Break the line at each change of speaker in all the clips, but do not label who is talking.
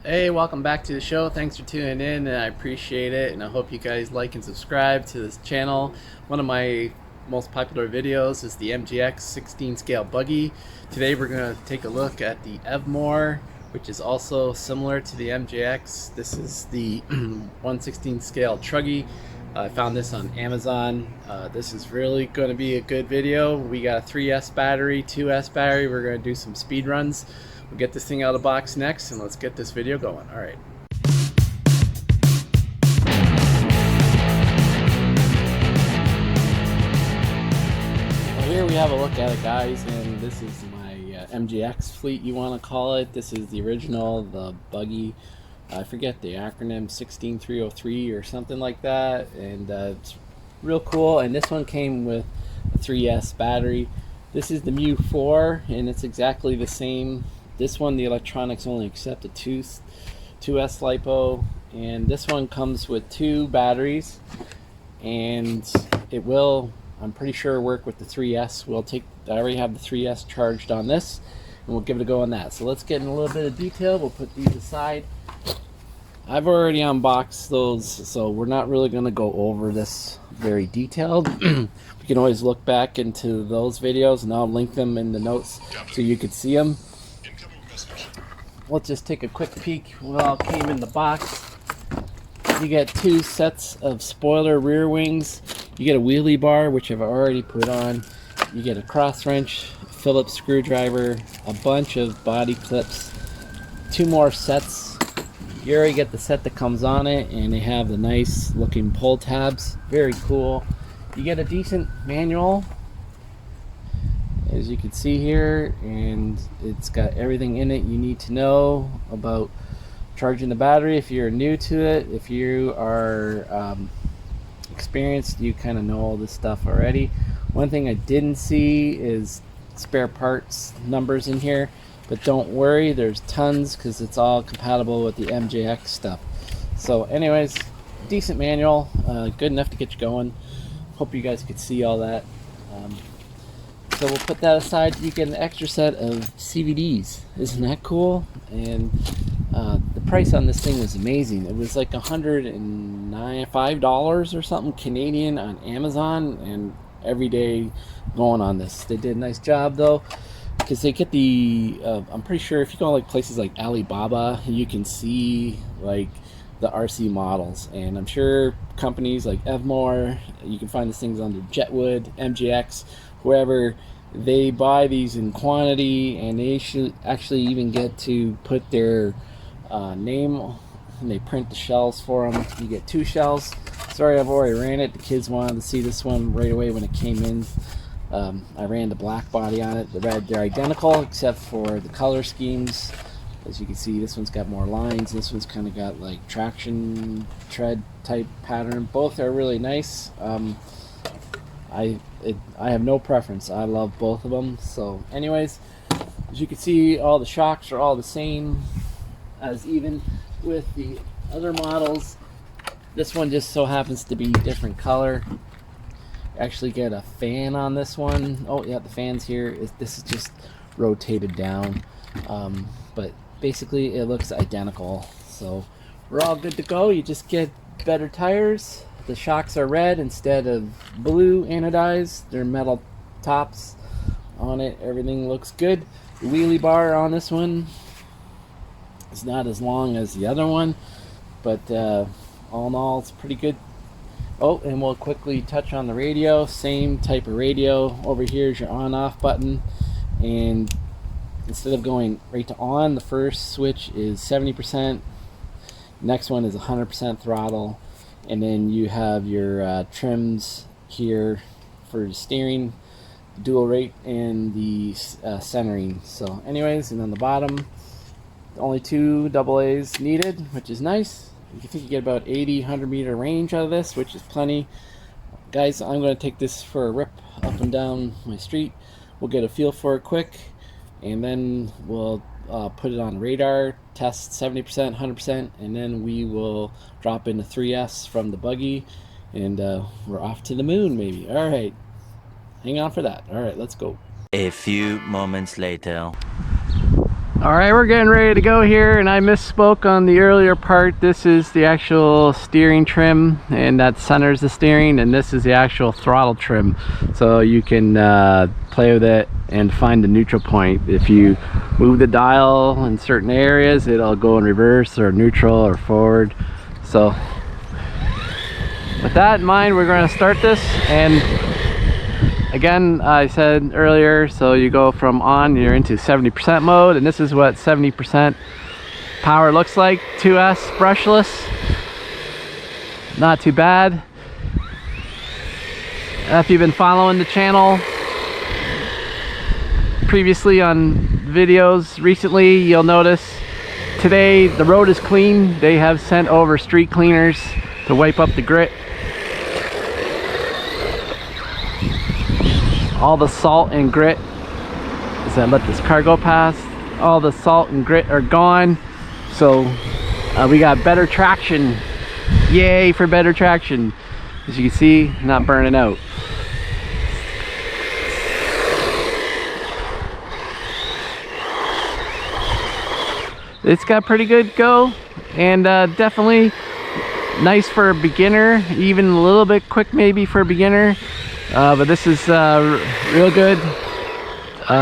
Hey, welcome back to the show. Thanks for tuning in, and I appreciate it. And I hope you guys like and subscribe to this channel. One of my most popular videos is the MGX 16 scale buggy. Today we're going to take a look at the Evmore, which is also similar to the MGX. This is the 1/16 scale truggy. I found this on Amazon. This is really going to be a good video. We got a 3S battery, 2S battery. We're going to do some speed runs. We'll get this thing out of the box next, and let's get this video going. All right. Well, here we have a look at it, guys, and this is my MGX fleet, you want to call it. This is the original, the buggy. I forget the acronym, 16303 or something like that, and it's real cool. And this one came with a 3S battery. This is the MU4, and it's exactly the same. This one, the electronics only accept a 2S LiPo, and this one comes with 2 batteries, and it will, I'm pretty sure, work with the 3S. I already have the 3S charged on this, and we'll give it a go on that. So let's get in a little bit of detail. We'll put these aside. I've already unboxed those, so we're not really going to go over this very detailed. We can always look back into those videos, and I'll link them in the notes so you can see them. Let's just take a quick peek what all came in the box. You get 2 sets of spoiler rear wings. You get a wheelie bar, which I've already put on. You get a cross wrench, Phillips screwdriver, a bunch of body clips, 2 more sets. You already get the set that comes on it, and they have the nice looking pull tabs. Very cool. You get a decent manual, as you can see here, and it's got everything in it you need to know about charging the battery. If you're new to it, if you are experienced, you kind of know all this stuff already. One thing I didn't see is spare parts numbers in here, but don't worry, there's tons, because it's all compatible with the MJX stuff. So anyways, decent manual, good enough to get you going. Hope you guys could see all that. So we'll put that aside. You get an extra set of CVDs. Isn't that cool? And the price on this thing was amazing. It was like $105 or something Canadian on Amazon, and every day going on this. They did a nice job though, because they get the I'm pretty sure if you go like places like Alibaba, you can see like the RC models, and I'm sure companies like Evmore, you can find these things under Jetwood, MGX, whoever, they buy these in quantity, and they should actually even get to put their name, and they print the shells for them. You get 2 shells. Sorry, I've already ran it. The kids wanted to see this one right away when it came in. I ran the black body on it, the red. They're identical except for the color schemes. As you can see, this one's got more lines. This one's kind of got like traction tread type pattern. Both are really nice. I have no preference. I love both of them. So anyways, as you can see, all the shocks are all the same, as even with the other models. This one just so happens to be different color. Actually get a fan on this one. Oh yeah, the fan's here. This is just rotated down, but basically it looks identical. So we're all good to go. You just get better tires. The shocks are red instead of blue anodized. They're metal tops on it. Everything looks good. The wheelie bar on this one is not as long as the other one, but all in all, it's pretty good. Oh, and we'll quickly touch on the radio. Same type of radio. Over here is your on-off button, and instead of going right to on, the first switch is 70%. Next one is 100% throttle. And then you have your trims here for the steering, dual rate, and the centering. So anyways, and on the bottom, only 2 AA's needed, which is nice. You think you get about 80-100 meter range out of this, which is plenty. Guys, I'm going to take this for a rip up and down my street. We'll get a feel for it quick, and then we'll put it on radar, test 70%, 100%, and then we will drop in the 3S from the buggy, and we're off to the moon maybe. All right, hang on for that. All right, let's go.
A few moments later.
All right, we're getting ready to go here, and I misspoke on the earlier part. This is the actual steering trim, and that centers the steering, and this is the actual throttle trim. So you can play with it and find the neutral point. If you move the dial in certain areas, it'll go in reverse or neutral or forward. So with that in mind, we're going to start this. And again, I said earlier, so you go from on, you're into 70% mode, and this is what 70% power looks like. 2S brushless, not too bad. If you've been following the channel previously on videos recently, you'll notice today the road is clean. They have sent over street cleaners to wipe up the grit. All the salt and grit, as I let this car go past, all the salt and grit are gone. So we got better traction. Yay for better traction. As you can see, not burning out. It's got pretty good go, and definitely nice for a beginner, even a little bit quick maybe for a beginner. But this is real good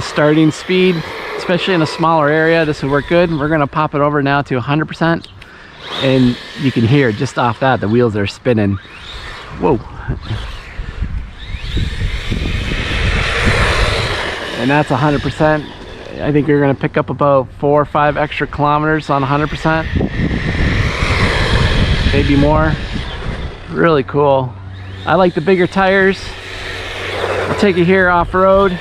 starting speed, especially in a smaller area. This would work good. We're gonna pop it over now to 100%, and you can hear just off that the wheels are spinning. Whoa. And that's 100%. I think you're gonna pick up about 4 or 5 extra kilometers on 100%, maybe more. Really cool. I like the bigger tires. I'll take it here off-road.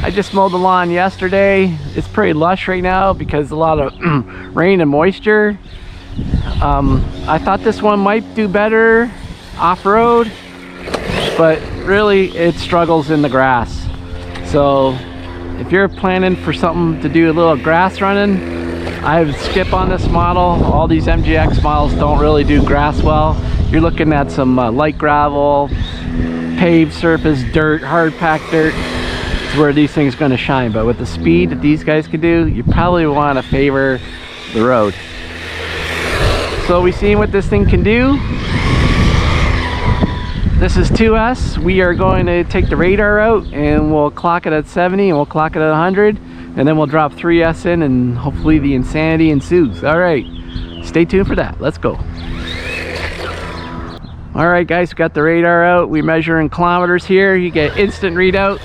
I just mowed the lawn yesterday. It's pretty lush right now because a lot of rain and moisture. I thought this one might do better off-road, but really it struggles in the grass. So if you're planning for something to do a little grass running, I would skip on this model. All these MGX models don't really do grass well. You're looking at some light gravel, paved surface, dirt, hard packed dirt. It's where these things are going to shine. But with the speed that these guys can do, you probably want to favor the road. So we seen what this thing can do. This is 2S. We are going to take the radar out, and we'll clock it at 70, and we'll clock it at 100, and then we'll drop 3S in, and hopefully the insanity ensues. All right, stay tuned for that. Let's go. All right, guys, we got the radar out. We measure in kilometers here. You get instant readout.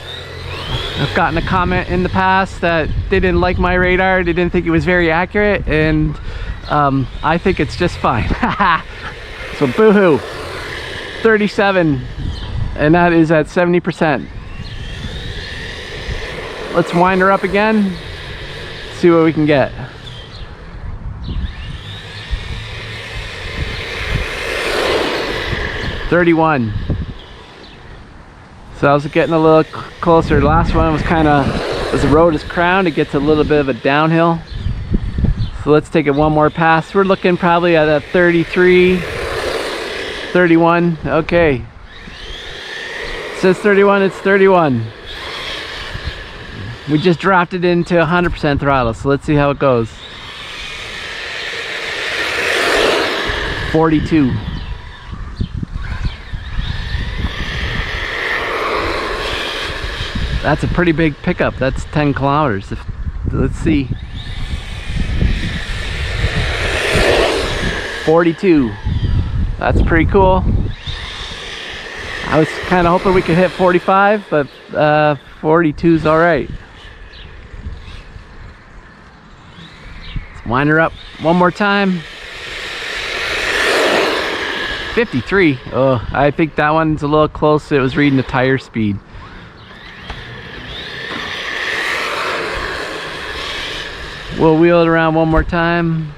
I've gotten a comment in the past that they didn't like my radar. They didn't think it was very accurate, and I think it's just fine. So boo-hoo. 37, and that is at 70%. Let's wind her up again, see what we can get. $31. So I was getting a little closer. The last one was kind of, as the road is crowned, it gets a little bit of a downhill. So let's take it one more pass. We're looking probably at a 33, 31. Okay. It says 31, it's 31. We just dropped it into 100% throttle, so let's see how it goes. 42. That's a pretty big pickup. That's 10 kilometers. Let's see. 42. That's pretty cool. I was kind of hoping we could hit 45, but 42 is all right. Let's wind her up one more time. 53. Oh, I think that one's a little close. It was reading the tire speed. We'll wheel it around one more time.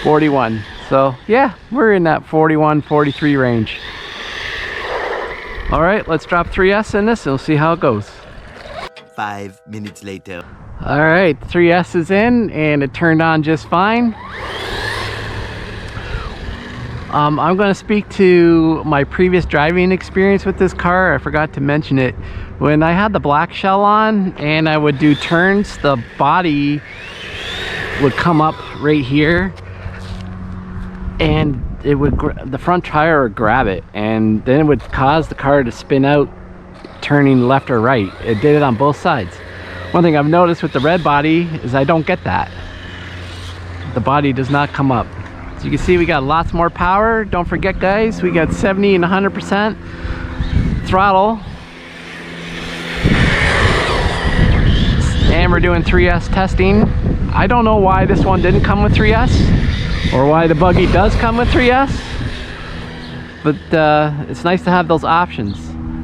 $41. So yeah, we're in that 41, 43 range. All right, let's drop 3S in this and we'll see how it goes.
5 minutes later.
All right, 3S is in and it turned on just fine. I'm going to speak to my previous driving experience with this car. I forgot to mention it. When I had the black shell on and I would do turns, the body would come up right here, and it would the front tire would grab it, and then it would cause the car to spin out turning left or right. It did it on both sides. One thing I've noticed with the red body is I don't get that. The body does not come up. So you can see we got lots more power. Don't forget, guys, we got 70 and 100% throttle. And we're doing 3S testing. I don't know why this one didn't come with 3S, or why the buggy does come with 3S, but it's nice to have those options.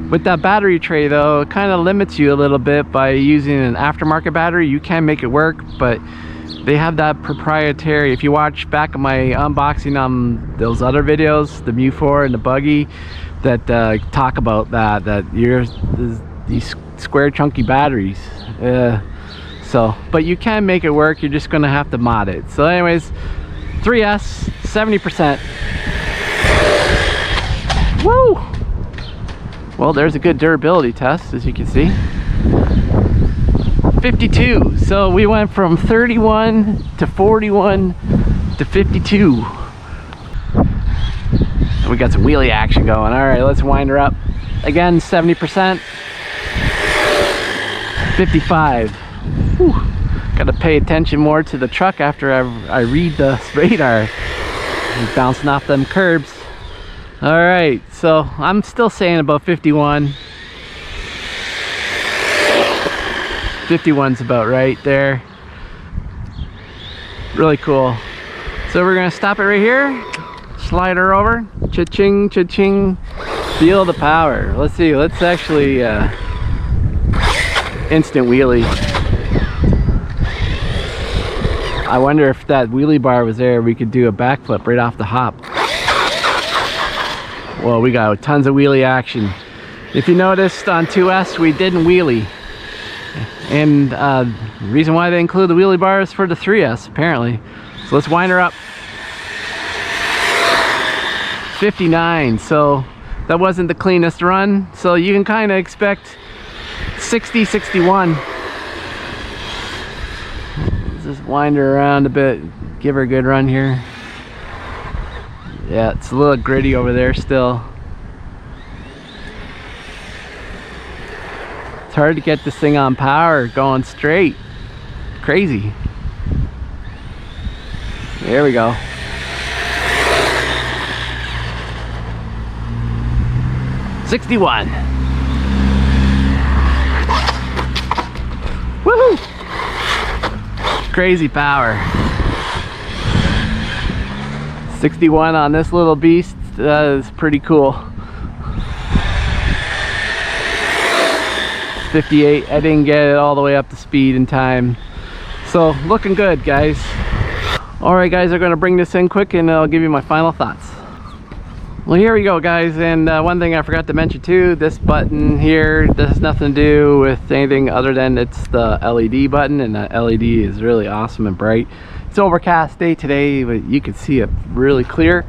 With that battery tray though, it kind of limits you a little bit by using an aftermarket battery. You can make it work, but they have that proprietary. If you watch back of my unboxing on those other videos, the MU4 and the buggy, that talk about that these square chunky batteries. But you can make it work. You're just gonna have to mod it. So anyways, 3S, 70%. Woo! Well, there's a good durability test, as you can see. 52. So we went from 31 to 41 to 52. And we got some wheelie action going. All right, let's wind her up. Again, 70%. 55. Whew. Gotta pay attention more to the truck after I read the radar. He's bouncing off them curbs. All right, so I'm still saying about 51. 51's about right there. Really cool. So we're gonna stop it right here, slide her over, cha-ching, cha-ching, feel the power. Let's see, let's actually instant wheelie. I wonder if that wheelie bar was there, we could do a backflip right off the hop. Well, we got tons of wheelie action. If you noticed on 2S, we didn't wheelie. And the reason why they include the wheelie bar is for the 3S, apparently. So let's wind her up. 59, so that wasn't the cleanest run. So you can kind of expect 60, 61. Let's just wind her around a bit, give her a good run here. Yeah, it's a little gritty over there still. It's hard to get this thing on power going straight. Crazy. There we go. $61. Woohoo! Crazy power. 61 on this little beast. That is pretty cool. 58. I didn't get it all the way up to speed in time. So looking good, guys. All right, guys, I'm gonna bring this in quick and I'll give you my final thoughts. Well, here we go, guys. And one thing I forgot to mention too, this button here, this has nothing to do with anything other than it's the LED button, and the LED is really awesome and bright. It's an overcast day today, but you can see it really clear.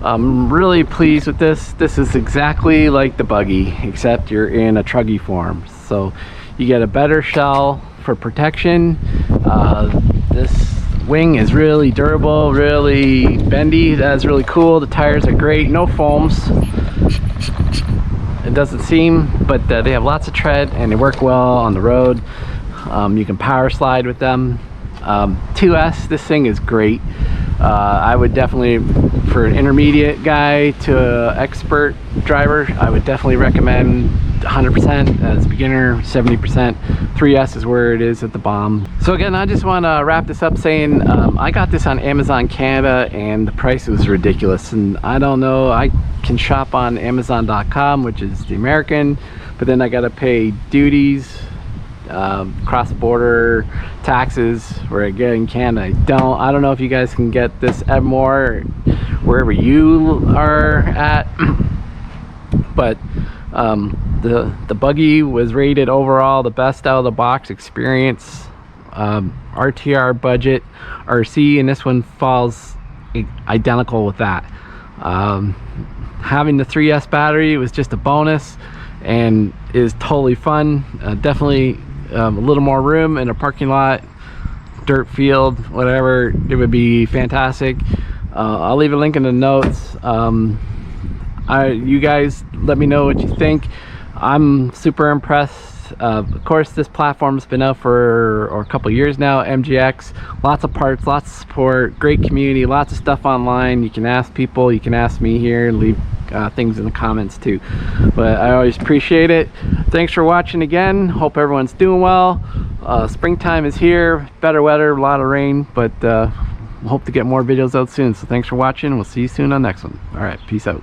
I'm really pleased with this. This is exactly like the buggy, except you're in a truggy form. So you get a better shell for protection. This wing is really durable, really bendy. That's really cool. The tires are great, no foams. It doesn't seem, but they have lots of tread and they work well on the road. You can power slide with them. 2S, this thing is great. I would definitely, for an intermediate guy to an expert driver, I would definitely recommend 100%. As a beginner, 70%. 3S is where it is at the bomb. So again, I just want to wrap this up saying I got this on Amazon Canada and the price was ridiculous, and I don't know, I can shop on Amazon.com, which is the American, but then I got to pay duties, cross-border taxes where I get in Canada. I don't know if you guys can get this Evmore wherever you are at, but the buggy was rated overall the best out of the box experience. RTR budget RC, and this one falls identical with that. Having the 3S battery was just a bonus and is totally fun. Definitely a little more room in a parking lot, dirt field, whatever, it would be fantastic. I'll leave a link in the notes. You guys let me know what you think. I'm super impressed. Of course, this platform's been out for a couple years now. MGX, lots of parts, lots of support, great community, lots of stuff online. You can ask people, you can ask me here, leave things in the comments too. But I always appreciate it. Thanks for watching again. Hope everyone's doing well. Springtime is here, better weather, a lot of rain, but hope to get more videos out soon. So thanks for watching. We'll see you soon on the next one. All right, peace out.